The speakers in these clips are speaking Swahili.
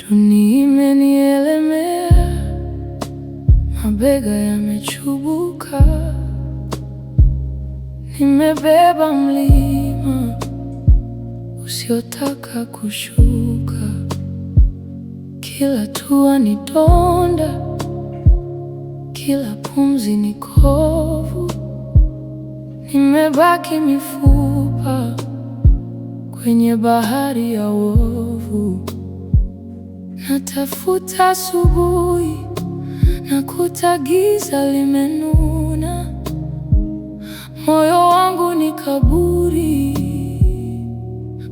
Dunia imenielemea, mabega yamechubuka, nimebeba mlima usiotaka kushuka. Kila hatua ni donda, kila pumzi ni kovu, nimebaki mifupa kwenye bahari ya wovu. Natafuta asubuhi, nakuta giza limenuna, moyo wangu ni kaburi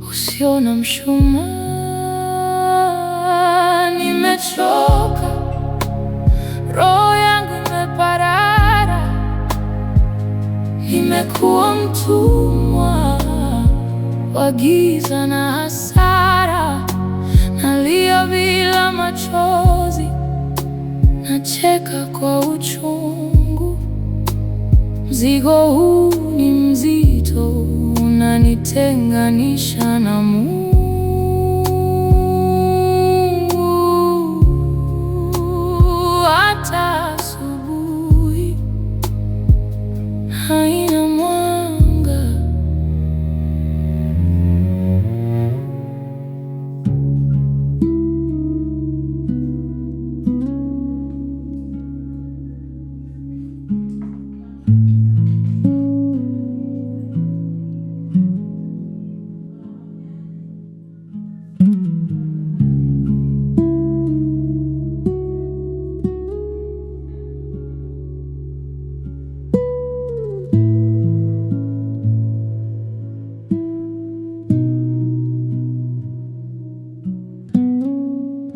usio na mshumaa. Nimechoka, roho yangu imeparara, nimekuwa mtumwa wa giza na hasara. Nalia bila machozi, nacheka kwa uchungu. Mzigo huu ni mzito, unanitenganisha na Mungu. Hata asubuhi haina mwanga.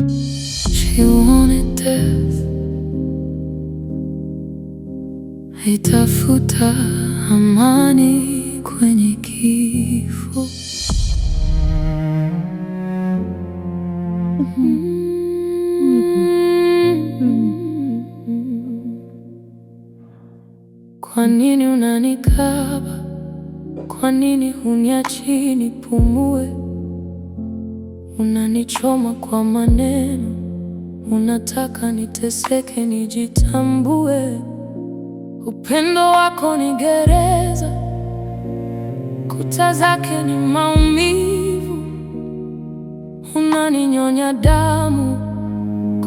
She wanted death, haitafuta amani kwenye kifo. Kwa nini unanikaba? Kwa nini huniachi nipumue? Unanichoma kwa maneno, unataka niteseke nijitambue. Upendo wako ni gereza, kuta zake ni maumivu. Unaninyonya damu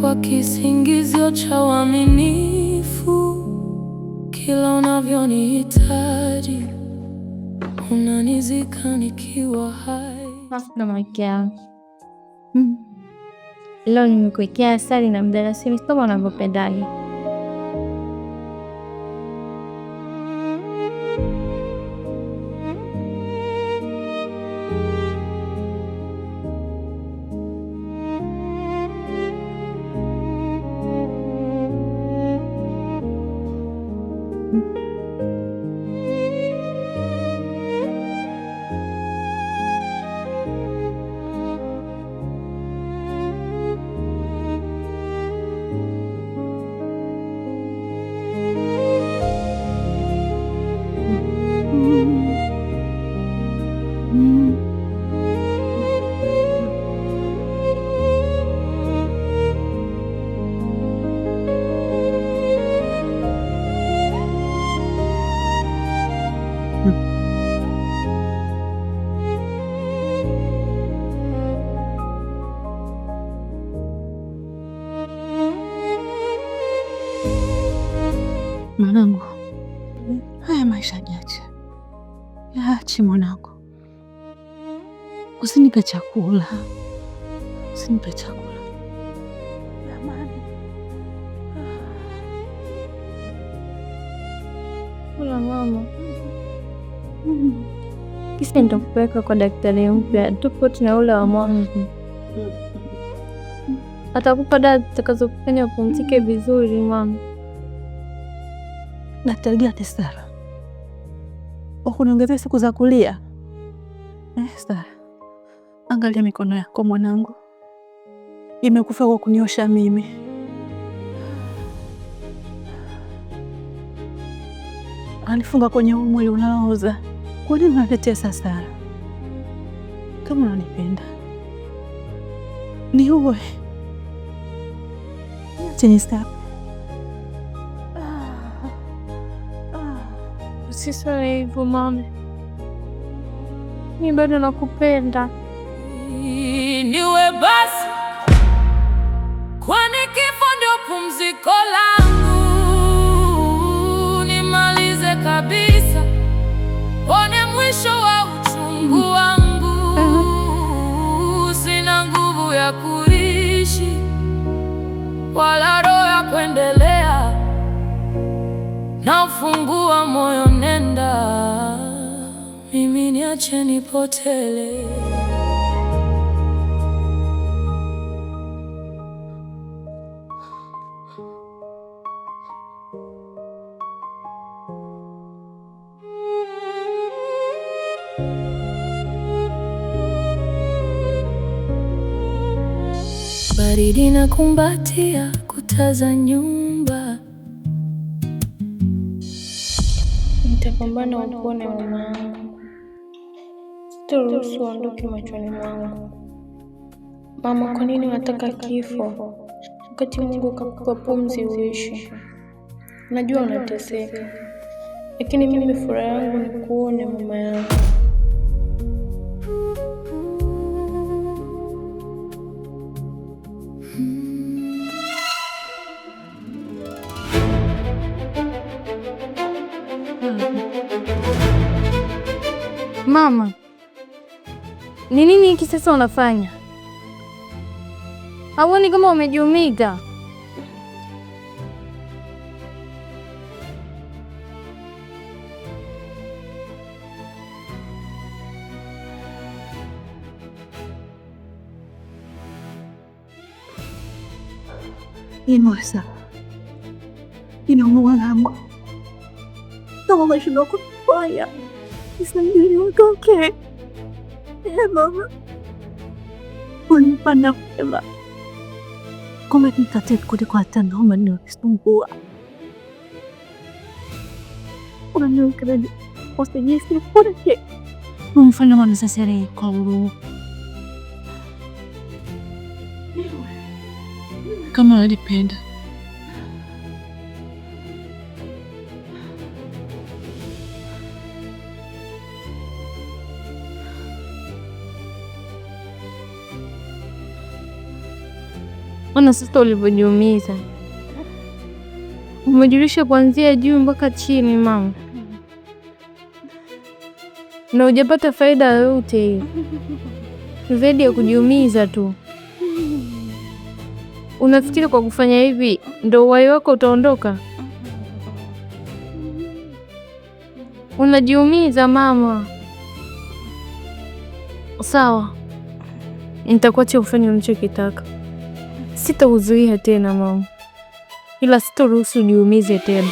kwa kisingizio cha uaminifu. Kila unavyonihitaji, unanizika nikiwa hai. Leo nimekuwekea asali na mdalasini kama unavyopendaje. Mwanangu, haya maisha niache, yaache mwanangu. Usinipe chakula, usinipe chakula jamani. Kula mama. Kisa nitakupeleka kwa daktari mpya tofauti na ule wa mwanzo. Atakupa dawa zitakazokufanya upumzike vizuri mama. Daktari gani Sara? Ukuniongezea siku za kulia? Sara, angalia mikono yako mwanangu, imekufa kwa kuniosha mimi. Alifunga kwenye mwili unaoza. Kwa nini unaletea Sara? Kama unanipenda niuwe, chenye step. Usiseme hivyo mama, mimi bado nakupenda. Niwe basi, kwani kifo ndio pumziko langu. Nimalize kabisa, pone mwisho wa uchungu wangu. Sina nguvu ya kuishi wala roho ya kuendelea, na ufungua moyo, nenda mimi, niache nipotele. Baridi na kumbatia kuta za nyumba. Nitapambana upone mama yangu, sitaruhusu uondoke machoni mwangu. Mama, kwa nini unataka kifo wakati Mungu kakupa pumzi uishi? Najua unateseka, lakini mimi furaha yangu ni kuone mama yangu. Mama, ni nini hiki sasa unafanya? Hauoni kama umejiumiza? Inosa, inaumwa wangu. Kama umeshindwa kufanya, nisaidie utoke. Mama, unipanda wema. Kama nitate kuliko hata naomba niwasumbua. Unaniwekea usijisi kureke. Umfanya mwanasasere kwa huruma. Kama alipenda. Ona sasa ulivyojiumiza. Umejulisha kuanzia juu mpaka chini mama, na hujapata faida yoyote hiyo zaidi ya kujiumiza tu. Unafikiri kwa kufanya hivi ndio uhai wako utaondoka? Unajiumiza mama. Sawa, nitakuacha ufanye unachokitaka. Sitakuzuia tena mama, ila sitaruhusu ujiumize tena.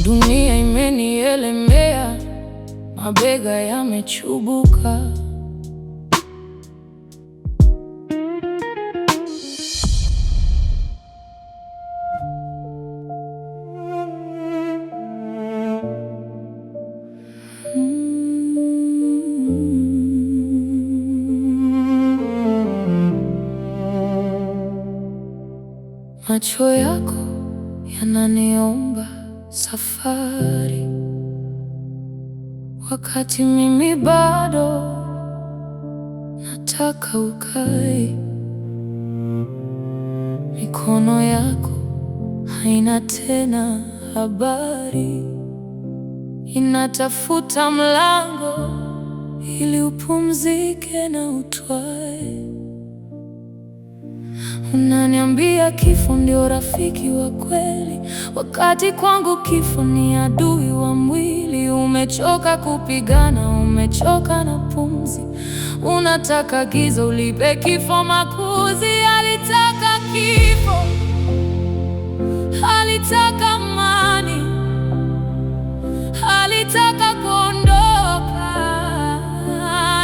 Dunia imenielemea, mabega yamechubuka. Macho yako yananiomba safari, wakati mimi bado nataka ukae. Mikono yako haina tena habari, inatafuta mlango ili upumzike na utwae. Unaniambia kifo ndio rafiki wa kweli, wakati kwangu kifo ni adui wa mwili. Umechoka kupigana, umechoka na pumzi, unataka giza ulipe kifo makuzi. Alitaka kifo, alitaka amani, alitaka kuondoka,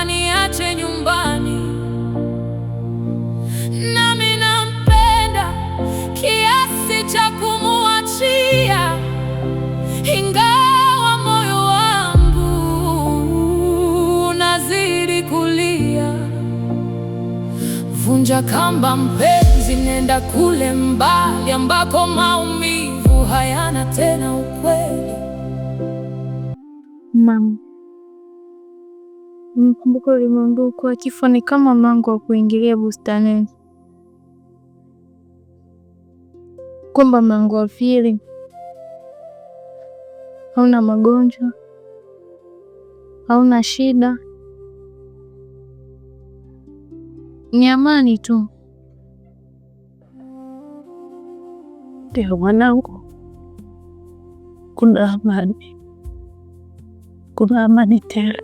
niache nyumbani. Nami nampenda kiasi cha kumuachia vuta kamba mpenzi, nenda kule mbali ambako maumivu hayana tena ukweli. Mama, mkumbuka ulimwambia kuwa kifo ni kama mlango wa kuingilia bustanini, kwamba mlango wa pili hauna magonjwa, hauna shida, ni amani tu. Ndio mwanangu, kuna amani, kuna amani tele.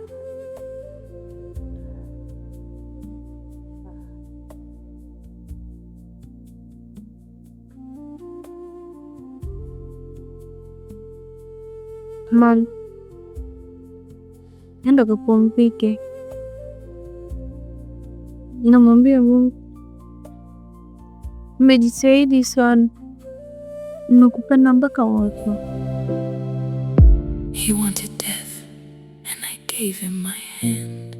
Mama, nenda kapumzike. Namwambia Mungu, mmejitahidi sana, nakupenda mpaka mwisho. He wanted death and I gave him my hand.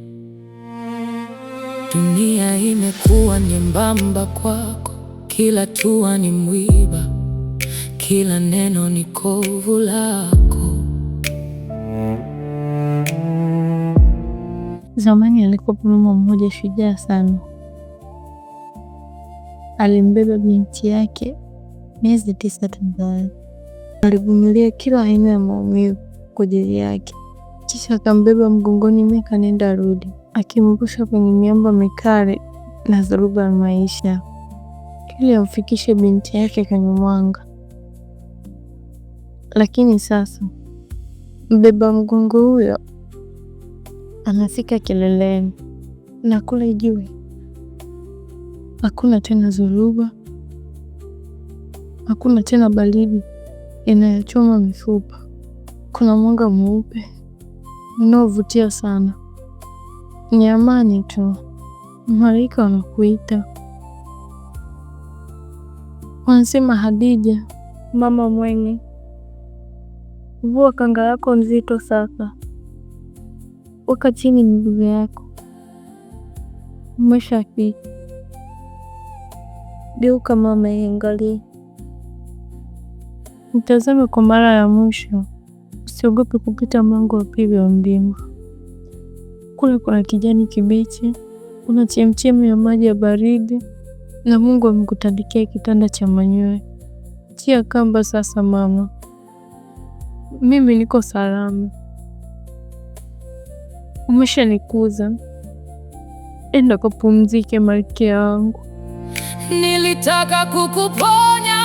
Dunia imekuwa nyembamba kwako, kila tua ni mwiba, kila neno ni kovu lako. Zamani alikuwa mama mmoja shujaa sana. Alimbeba binti yake miezi 9 tumboni. Alivumilia kila aina ya maumivu kwa ajili yake, kisha akambeba mgongoni miaka nenda rudi, akimvusha kwenye miamba mikali na dharuba ya maisha ili amfikishe binti yake kwenye mwanga. Lakini sasa mbeba mgongo huyo anafika kileleni, na kule juu hakuna tena dhuruba, hakuna tena baridi inayochoma mifupa. Kuna mwanga mweupe unaovutia sana, ni amani tu. Malaika wanakuita, wanasema, Hadija, mama mwenye, vua kanga yako nzito sasa, weka chini miguu yako, umeshafika. Geuka mama, iangalie, mtazame kwa mara ya mwisho. Usiogope kupita mlango wa pili wa mlima. Kule kuna kijani kibichi, kuna chemchemi ya maji ya baridi, na Mungu amekutandikia kitanda cha manyoya. Tia kamba sasa mama, mimi niko salama. Umeshanikuza, enda kapumzike malkia wangu. Nilitaka kukuponya,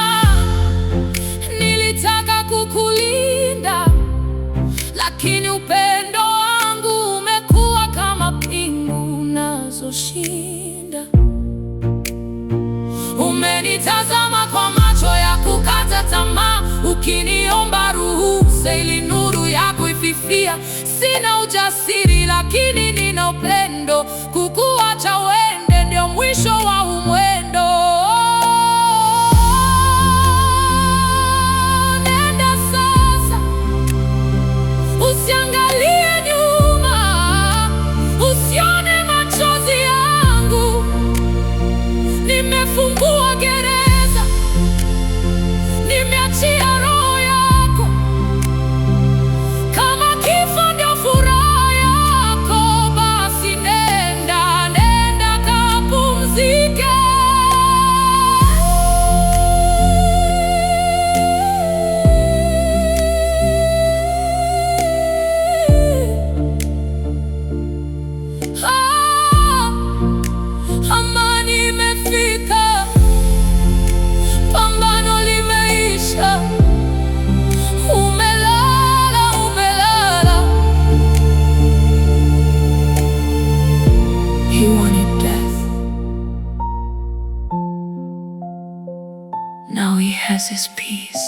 nilitaka kukulinda, lakini upendo wangu umekuwa kama pingu unazoshinda. Umenitazama kwa macho ya kukata tamaa, ukiniomba ruhusa ili nuru yako ififia. Sina ujasiri lakini nina upendo, kukuacha uende ndio mwisho wa umwendo. Nenda sasa, usiangalie nyuma, usione machozi yangu. Nimefungua gereza, nimeachia roho yako. Kama kifo ndio furaha yako, basi nenda, nenda kapumzike. Amani imefika, pambano limeisha. Umelala, umelala. He wanted death. Now he has his peace.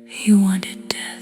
He wanted death.